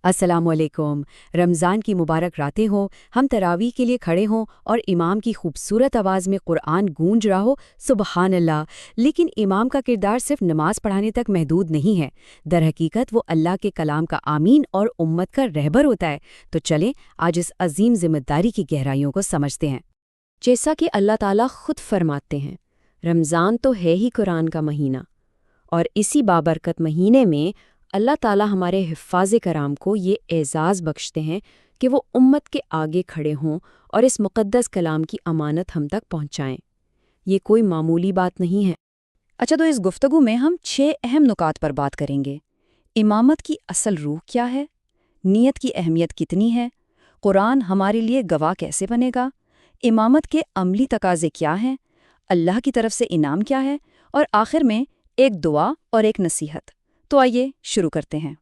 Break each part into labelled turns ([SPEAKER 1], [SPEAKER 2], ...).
[SPEAKER 1] السلام علیکم۔ رمضان کی مبارک راتیں ہوں، ہم تراویح کے لیے کھڑے ہوں اور امام کی خوبصورت آواز میں قرآن گونج رہا ہو، سبحان اللہ۔ لیکن امام کا کردار صرف نماز پڑھانے تک محدود نہیں ہے، در حقیقت وہ اللہ کے کلام کا آمین اور امت کا رہبر ہوتا ہے۔ تو چلیں آج اس عظیم ذمہ داری کی گہرائیوں کو سمجھتے ہیں۔ جیسا کہ اللہ تعالیٰ خود فرماتے ہیں، رمضان تو ہے ہی قرآن کا مہینہ، اور اسی بابرکت مہینے میں اللہ تعالیٰ ہمارے حفاظ کرام کو یہ اعزاز بخشتے ہیں کہ وہ امت کے آگے کھڑے ہوں اور اس مقدس کلام کی امانت ہم تک پہنچائیں۔ یہ کوئی معمولی بات نہیں ہے۔
[SPEAKER 2] اچھا، تو اس گفتگو میں ہم 6 اہم نکات پر بات کریں گے۔ امامت کی اصل روح کیا ہے؟ نیت کی اہمیت کتنی ہے؟ قرآن ہمارے لیے گواہ کیسے بنے گا؟ امامت کے عملی تقاضے کیا ہیں؟ اللہ کی طرف سے انعام کیا ہے؟ اور آخر میں ایک دعا اور ایک نصیحت۔ تو آئیے شروع کرتے ہیں۔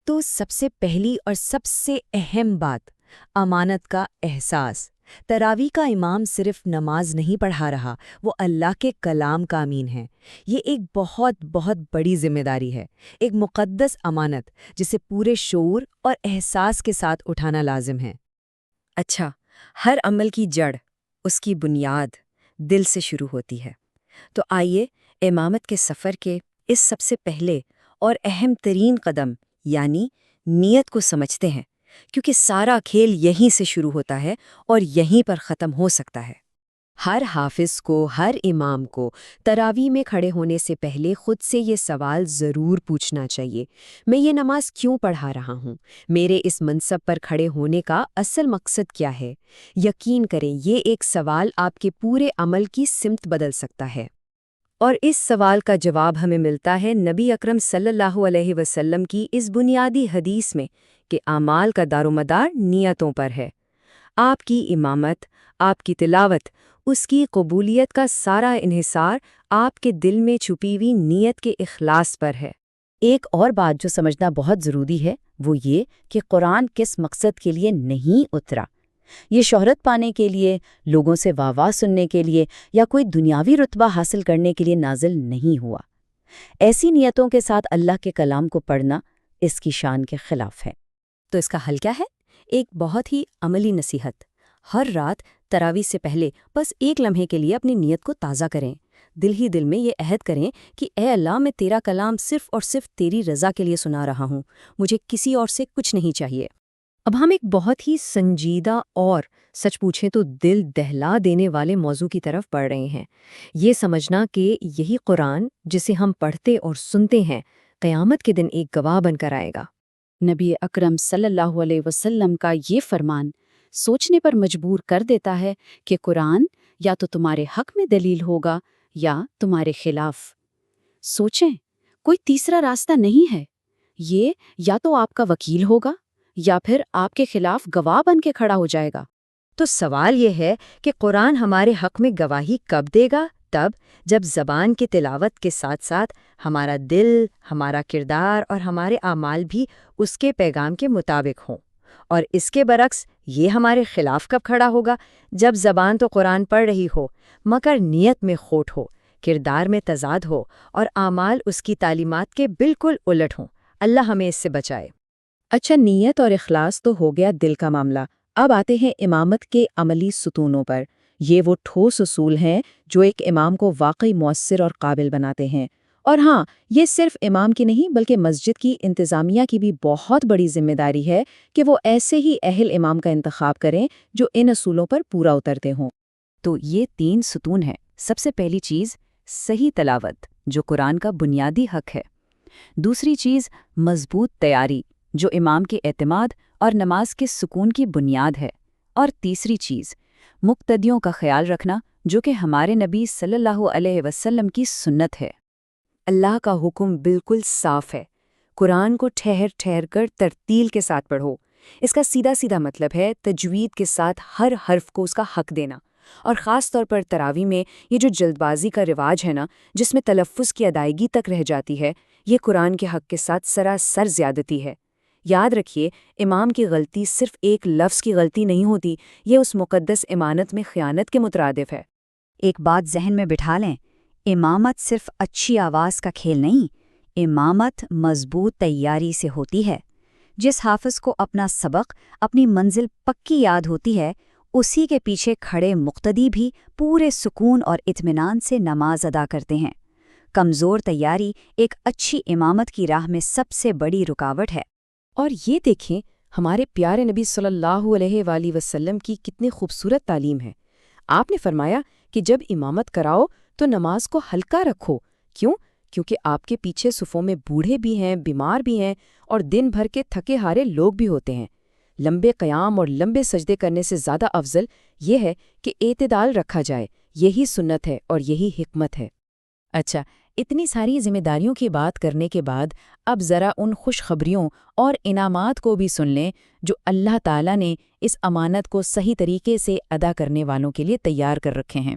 [SPEAKER 1] تو سب سے پہلی اور سب سے اہم بات، امانت کا احساس۔ تراویح کا امام صرف نماز نہیں پڑھا رہا، وہ اللہ کے کلام کا امین ہے۔ یہ ایک بہت بڑی ذمہ داری ہے، ایک مقدس امانت جسے پورے شعور اور احساس کے ساتھ اٹھانا لازم ہے۔ اچھا، ہر عمل کی جڑ، اس کی بنیاد دل سے شروع ہوتی ہے۔ تو آئیے امامت کے سفر کے اس سب سے پہلے اور اہم ترین قدم یعنی نیت کو سمجھتے ہیں، کیونکہ سارا کھیل یہیں سے شروع ہوتا ہے اور یہیں پر ختم ہو سکتا ہے۔ ہر حافظ کو، ہر امام کو تراویح میں کھڑے ہونے سے پہلے خود سے یہ سوال ضرور پوچھنا چاہیے، میں یہ نماز کیوں پڑھا رہا ہوں؟ میرے اس منصب پر کھڑے ہونے کا اصل مقصد کیا ہے؟ یقین کریں یہ ایک سوال آپ کے پورے عمل کی سمت بدل سکتا ہے۔ اور اس سوال کا جواب ہمیں ملتا ہے نبی اکرم صلی اللہ علیہ وسلم کی اس بنیادی حدیث میں کہ اعمال کا دار و مدار نیتوں پر ہے۔ آپ کی امامت، آپ کی تلاوت، اس کی قبولیت کا سارا انحصار آپ کے دل میں چھپی ہوئی نیت کے اخلاص پر ہے۔ ایک اور بات جو سمجھنا بہت ضروری ہے وہ یہ کہ قرآن کس مقصد کے لیے نہیں اترا۔ یہ شہرت پانے کے لیے، لوگوں سے واہ واہ سننے کے لیے یا کوئی دنیاوی رتبہ حاصل کرنے کے لیے نازل نہیں ہوا۔ ایسی نیتوں کے ساتھ اللہ کے کلام کو پڑھنا اس کی شان کے خلاف ہے۔ تو اس کا حل کیا ہے؟ ایک بہت ہی عملی نصیحت۔ ہر رات تراویح سے پہلے بس ایک لمحے کے لیے اپنی نیت کو تازہ کریں۔ دل ہی دل میں یہ عہد کریں کہ اے اللہ، میں تیرا کلام صرف اور صرف تیری رضا کے لیے سنا رہا ہوں، مجھے کسی اور سے کچھ نہیں چاہیے۔ اب ہم ایک بہت ہی سنجیدہ اور سچ پوچھیں تو دل دہلا دینے والے موضوع کی طرف بڑھ رہے ہیں۔ یہ سمجھنا کہ یہی قرآن جسے ہم پڑھتے اور سنتے ہیں قیامت کے دن ایک گواہ بن کر آئے گا۔ نبی اکرم صلی اللہ علیہ وسلم کا یہ فرمان سوچنے پر مجبور کر دیتا ہے کہ قرآن یا تو تمہارے حق میں دلیل ہوگا یا تمہارے خلاف۔ سوچیں، کوئی تیسرا راستہ نہیں ہے۔ یہ یا تو آپ کا وکیل ہوگا یا پھر آپ کے خلاف گواہ بن کے کھڑا ہو جائے گا۔ تو سوال یہ ہے کہ قرآن ہمارے حق میں گواہی کب دے گا؟ تب جب زبان کی تلاوت کے ساتھ ساتھ ہمارا دل، ہمارا کردار اور ہمارے اعمال بھی اس کے پیغام کے مطابق ہوں۔ اور اس کے برعکس یہ ہمارے خلاف کب کھڑا ہوگا؟ جب زبان تو قرآن پڑھ رہی ہو مگر نیت میں کھوٹ ہو، کردار میں تضاد ہو اور اعمال اس کی تعلیمات کے بالکل الٹ ہوں۔ اللہ ہمیں اس سے بچائے۔
[SPEAKER 2] اچھا، نیت اور اخلاص تو ہو گیا دل کا معاملہ۔ اب آتے ہیں امامت کے عملی ستونوں پر۔ یہ وہ ٹھوس اصول ہیں جو ایک امام کو واقعی مؤثر اور قابل بناتے ہیں۔ اور ہاں، یہ صرف امام کی نہیں بلکہ مسجد کی انتظامیہ کی بھی بہت بڑی ذمہ داری ہے کہ وہ ایسے ہی اہل امام کا انتخاب کریں جو ان اصولوں پر پورا اترتے ہوں۔
[SPEAKER 1] تو یہ 3 ستون ہیں۔ سب سے پہلی چیز صحیح تلاوت، جو قرآن کا بنیادی حق ہے۔ دوسری چیز مضبوط تیاری، جو امام کے اعتماد اور نماز کے سکون کی بنیاد ہے۔ اور تیسری چیز مقتدیوں کا خیال رکھنا، جو کہ ہمارے نبی صلی اللہ علیہ وسلم کی سنت ہے۔ اللہ کا حکم بالکل صاف ہے، قرآن کو ٹھہر ٹھہر کر ترتیل کے ساتھ پڑھو۔ اس کا سیدھا مطلب ہے تجوید کے ساتھ ہر حرف کو اس کا حق دینا۔ اور خاص طور پر تراویح میں یہ جو جلد بازی کا رواج ہے نا، جس میں تلفظ کی ادائیگی تک رہ جاتی ہے، یہ قرآن کے حق کے ساتھ سراسر زیادتی ہے۔ یاد رکھیے، امام کی غلطی صرف ایک لفظ کی غلطی نہیں ہوتی، یہ اس مقدس امانت میں خیانت کے مترادف ہے۔
[SPEAKER 3] ایک بات ذہن میں بٹھا لیں، امامت صرف اچھی آواز کا کھیل نہیں، امامت مضبوط تیاری سے ہوتی ہے۔ جس حافظ کو اپنا سبق، اپنی منزل پکی یاد ہوتی ہے، اسی کے پیچھے کھڑے مقتدی بھی پورے سکون اور اطمینان سے نماز ادا کرتے ہیں۔ کمزور تیاری ایک اچھی امامت کی راہ میں سب سے بڑی رکاوٹ ہے۔
[SPEAKER 2] اور یہ دیکھیں ہمارے پیارے نبی صلی اللہ علیہ وآلہ وسلم کی کتنی خوبصورت تعلیم ہے۔ آپ نے فرمایا کہ جب امامت کراؤ تو نماز کو ہلکا رکھو۔ کیوں؟ کیونکہ آپ کے پیچھے صفوں میں بوڑھے بھی ہیں، بیمار بھی ہیں اور دن بھر کے تھکے ہارے لوگ بھی ہوتے ہیں۔ لمبے قیام اور لمبے سجدے کرنے سے زیادہ افضل یہ ہے کہ اعتدال رکھا جائے۔ یہی سنت ہے اور یہی حکمت ہے۔ اچھا، اتنی ساری ذمہ داریوں کی بات کرنے کے بعد اب ذرا ان خوشخبریوں اور انعامات کو بھی سن لیں جو اللہ تعالیٰ نے اس امانت کو صحیح طریقے سے ادا کرنے والوں کے لیے تیار کر رکھے ہیں۔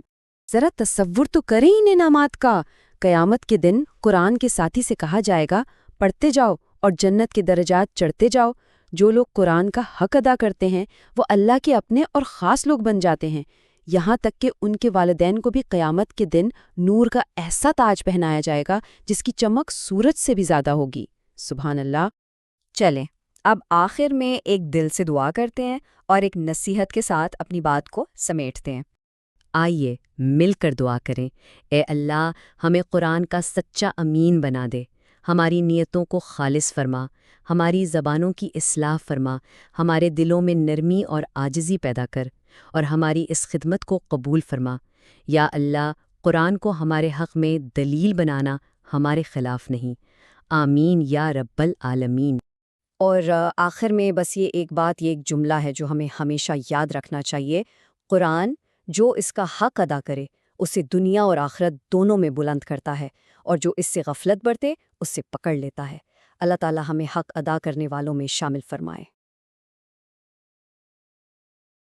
[SPEAKER 1] ذرا تصور تو کریں ان انعامات کا۔ قیامت کے دن قرآن کے ساتھی سے کہا جائے گا، پڑھتے جاؤ اور جنت کے درجات چڑھتے جاؤ۔ جو لوگ قرآن کا حق ادا کرتے ہیں وہ اللہ کے اپنے اور خاص لوگ بن جاتے ہیں، یہاں تک کہ ان کے والدین کو بھی قیامت کے دن نور کا ایسا تاج پہنایا جائے گا جس کی چمک سورج سے بھی زیادہ ہوگی۔ سبحان اللہ۔
[SPEAKER 3] چلیں اب آخر میں ایک دل سے دعا کرتے ہیں اور ایک نصیحت کے ساتھ اپنی بات کو سمیٹتے ہیں۔
[SPEAKER 1] آئیے مل کر دعا کریں۔ اے اللہ، ہمیں قرآن کا سچا امین بنا دے، ہماری نیتوں کو خالص فرما، ہماری زبانوں کی اصلاح فرما، ہمارے دلوں میں نرمی اور عاجزی پیدا کر، اور ہماری اس خدمت کو قبول فرما۔ یا اللہ، قرآن کو ہمارے حق میں دلیل بنانا، ہمارے خلاف نہیں۔ آمین یا رب العالمین۔
[SPEAKER 3] اور آخر میں بس یہ ایک جملہ ہے جو ہمیں ہمیشہ یاد رکھنا چاہیے۔ قرآن جو اس کا حق ادا کرے اسے دنیا اور آخرت دونوں میں بلند کرتا ہے، اور جو اس سے غفلت برتے اس سے پکڑ لیتا ہے۔ اللہ تعالی ہمیں حق ادا کرنے والوں میں شامل فرمائے۔